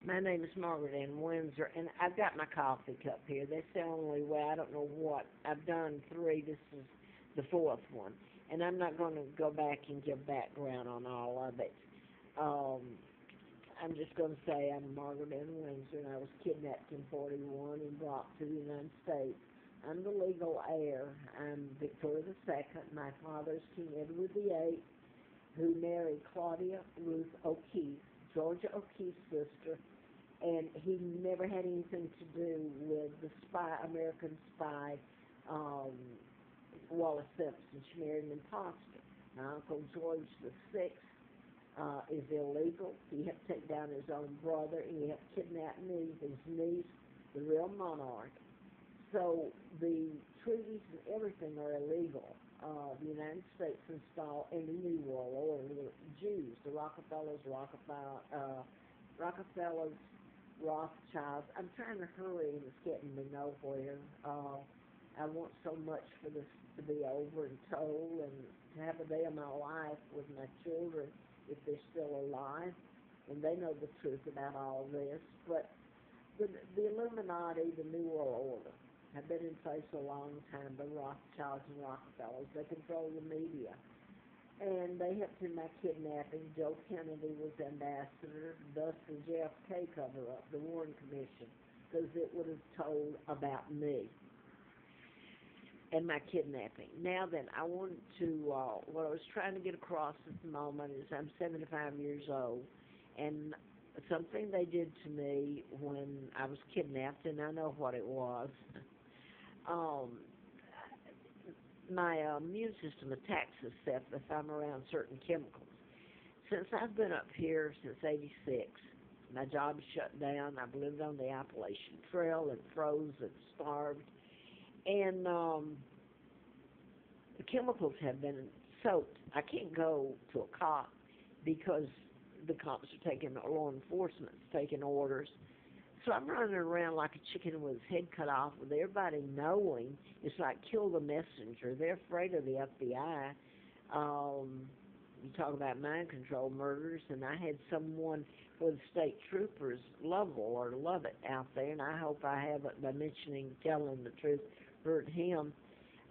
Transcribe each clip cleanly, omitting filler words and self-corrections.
My name is Margaret Ann Windsor, and I've got my coffee cup here. That's the only way. I don't know what. I've done three. This is the fourth one. And I'm not going to go back and give background on all of it. Um, I'm just going to say I'm Margaret Ann Windsor, and I was kidnapped in 41 and brought to the United States. I'm the legal heir. I'm Victoria II. My father is King Edward VIII, who married Claudia Ruth O'Keefe, Georgia O'Keefe's sister, and he never had anything to do with the American spy, um, Wallace Simpson. She married an imposter. My Uncle George VI is illegal. He helped take down his own brother, and he helped kidnap me, his niece, the real monarch. So the treaties and everything are illegal. The United States installed in the New World Order the Jews, the Rockefellers, Rothschilds. I'm trying to hurry, and it's getting me nowhere. I want so much for this to be over and told, and to have a day of my life with my children if they're still alive, and they know the truth about all this. But the Illuminati, the New World Order, have been in place a long time. The Rothschilds and Rockefellers, they control the media. And they helped in my kidnapping. Joe Kennedy was ambassador, thus the JFK cover-up, the Warren Commission, because it would have told about me and my kidnapping. Now then, I wanted to, what I was trying to get across at the moment is I'm 75 years old, and something they did to me when I was kidnapped, and I know what it was. um, my immune system attacks itself if I'm around certain chemicals. Since I've been up here since '86, my job shut down. I've lived on the Appalachian Trail and froze and starved. And the chemicals have been soaked. I can't go to a cop because the cops are taking, law enforcement's taking orders. So I'm running around like a chicken with his head cut off with everybody knowing. It's like kill the messenger. They're afraid of the FBI. You talk about mind control murders, and I had someone for the state troopers, Lovell or Lovett, out there, and I hope I haven't, by mentioning, telling the truth, hurt him.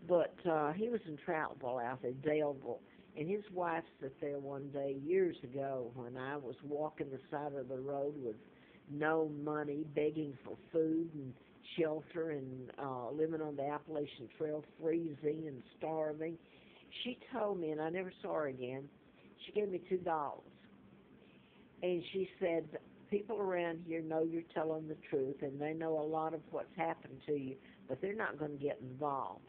But he was in Troutville out there, Daleville, and his wife sat there one day years ago when I was walking the side of the road with no money, begging for food and shelter, and living on the Appalachian Trail, freezing and starving. She told me, and I never saw her again, she gave me $2. And she said, people around here know you're telling the truth, and they know a lot of what's happened to you, but they're not going to get involved.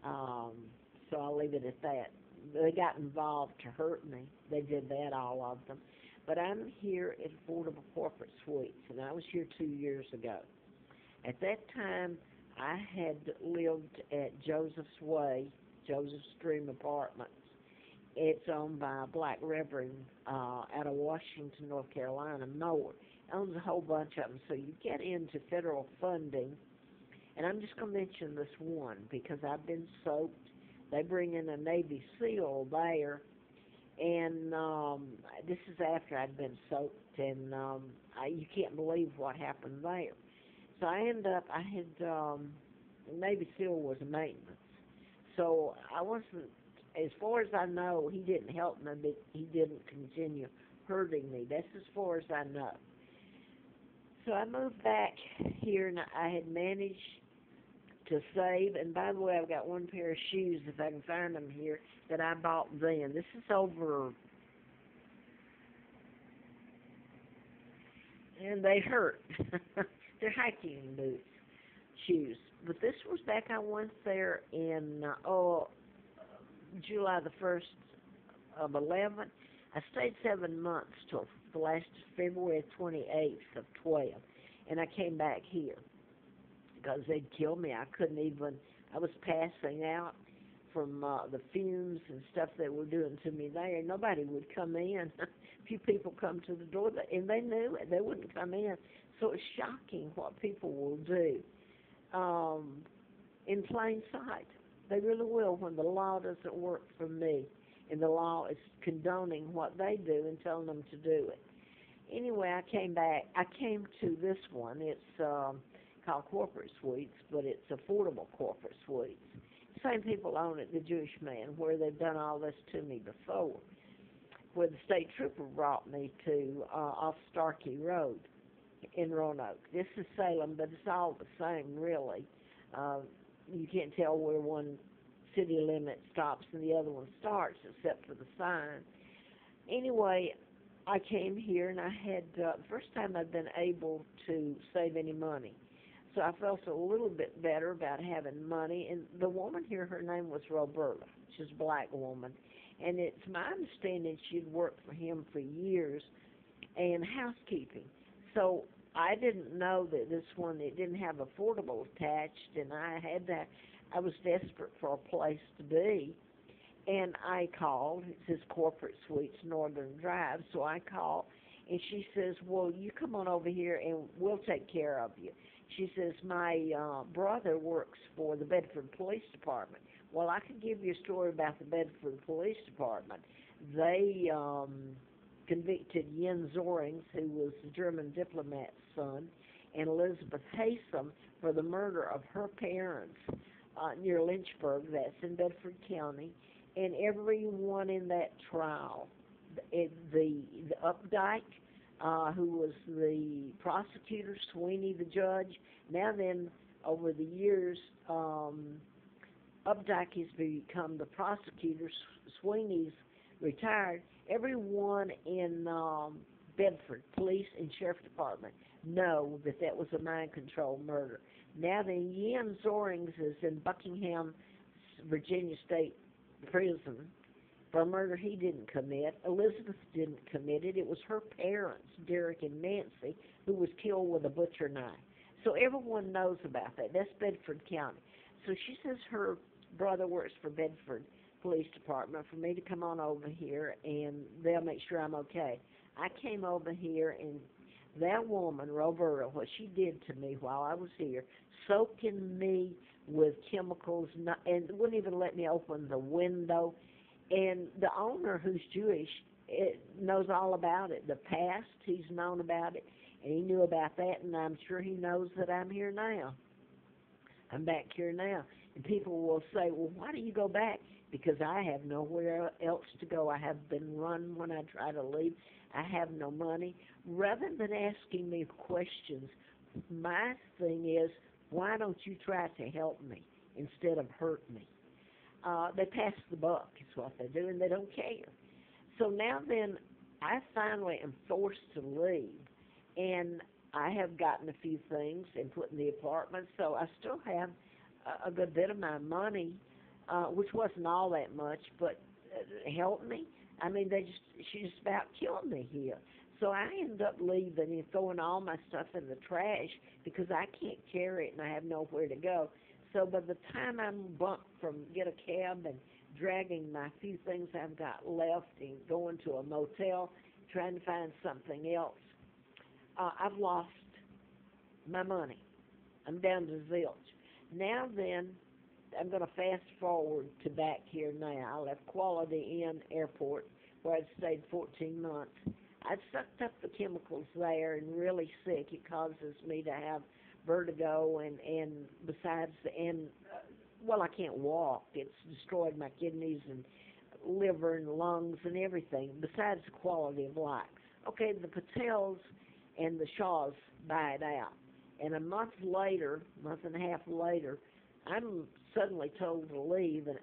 So I'll leave it at that. They got involved to hurt me. They did that, all of them. But I'm here at Affordable Corporate Suites, and I was here 2 years ago. At that time, I had lived at Joseph's Way, Joseph's Dream Apartments. It's owned by a black reverend out of Washington, North Carolina, Moore. Owns a whole bunch of them. So you get into federal funding, and I'm just going to mention this one because I've been soaked. They bring in a Navy SEAL there, and this is after I'd been soaked, and you can't believe what happened there. So I had, Navy SEAL was maintenance. So I wasn't, as far as I know, he didn't help me, but he didn't continue hurting me. That's as far as I know. So I moved back here, and I had managed to save. And by the way, I've got one pair of shoes, if I can find them here, that I bought then. This is over, and they hurt. They're hiking boots, shoes. But this was back, I went there in, July the 1st of 11. I stayed 7 months till the last February 28th of 12, and I came back here because they'd kill me. I couldn't even, I was passing out from the fumes and stuff they were doing to me there. Nobody would come in. A few people come to the door, and they knew it. They wouldn't come in. So it's shocking what people will do in plain sight. They really will when the law doesn't work for me, and the law is condoning what they do and telling them to do it. Anyway, I came back. I came to this one. It's called Corporate Suites, but it's affordable corporate suites. Same people own it, the Jewish man, where they've done all this to me before, where the state trooper brought me to off Starkey Road in Roanoke. This is Salem, but it's all the same, really. Uh, you can't tell where one city limit stops and the other one starts, except for the sign. Anyway, I came here and I had the first time I'd been able to save any money. So I felt a little bit better about having money. And the woman here, her name was Roberta. She's a black woman. And it's my understanding she'd worked for him for years in housekeeping. So I didn't know that this one, it didn't have affordable attached, and I was desperate for a place to be. And I called. It says Corporate Suites Northern Drive. So I called, and she says, well, you come on over here, and we'll take care of you. She says, my brother works for the Bedford Police Department. Well, I can give you a story about the Bedford Police Department. They convicted Jens Zorings, who was the German diplomat's son, and Elizabeth Haysom for the murder of her parents near Lynchburg. That's in Bedford County. And everyone in that trial, the Updike, who was the prosecutor, Sweeney the judge. Now then, over the years, Updike has become the prosecutor. Sweeney's retired. Everyone in Bedford Police and Sheriff Department know that that was a mind control murder. Now then, Jens Zorings is in Buckingham, Virginia State Prison for a murder he didn't commit. Elizabeth didn't commit it. It was her parents, Derek and Nancy, who was killed with a butcher knife. So everyone knows about that. That's Bedford County. So she says her brother works for Bedford Police Department for me to come on over here, and they'll make sure I'm okay. I came over here, and that woman, Roberta, what she did to me while I was here, soaking me with chemicals, and wouldn't even let me open the window. And the owner, who's Jewish, knows all about it. The past, he's known about it, and he knew about that, and I'm sure he knows that I'm here now. I'm back here now. And people will say, well, why do you go back? Because I have nowhere else to go. I have been run when I try to leave. I have no money. Rather than asking me questions, my thing is, why don't you try to help me instead of hurt me? They pass the buck is what they do, and they don't care. So now then, I finally am forced to leave, and I have gotten a few things and put in the apartment, so I still have a good bit of my money, which wasn't all that much, but helped me. I mean, she just about killed me here. So I ended up leaving and throwing all my stuff in the trash because I can't carry it and I have nowhere to go. So by the time I'm bumped from get a cab and dragging my few things I've got left and going to a motel, trying to find something else, I've lost my money. I'm down to zilch. Now then, I'm going to fast forward to back here now. I left Quality Inn Airport where I'd stayed 14 months. I'd sucked up the chemicals there and really sick. It causes me to have vertigo and besides, well, I can't walk. It's destroyed my kidneys and liver and lungs and everything, besides the quality of life. Okay, the Patels and the Shaws buy it out. And a month and a half later, I'm suddenly told to leave, and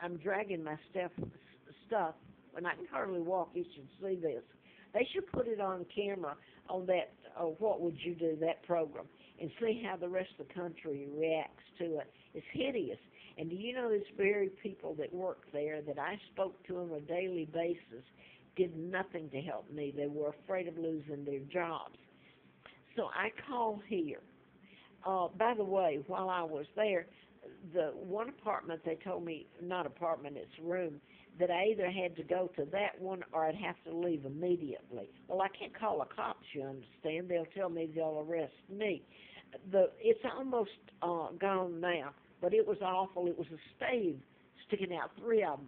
I'm dragging my stuff, and I can hardly walk. You should see this. They should put it on camera on that, What Would You Do, that program, and see how the rest of the country reacts to it. It's hideous. And do you know these very people that work there that I spoke to on a daily basis did nothing to help me. They were afraid of losing their jobs. So I called here. By the way, while I was there, the one apartment they told me, not apartment, it's room, that I either had to go to that one or I'd have to leave immediately. Well, I can't call the cops, you understand. They'll tell me they'll arrest me. It's almost gone now, but it was awful. It was a stave sticking out, 3 of them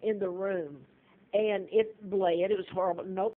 in the room. and it bled. It was horrible. Nope.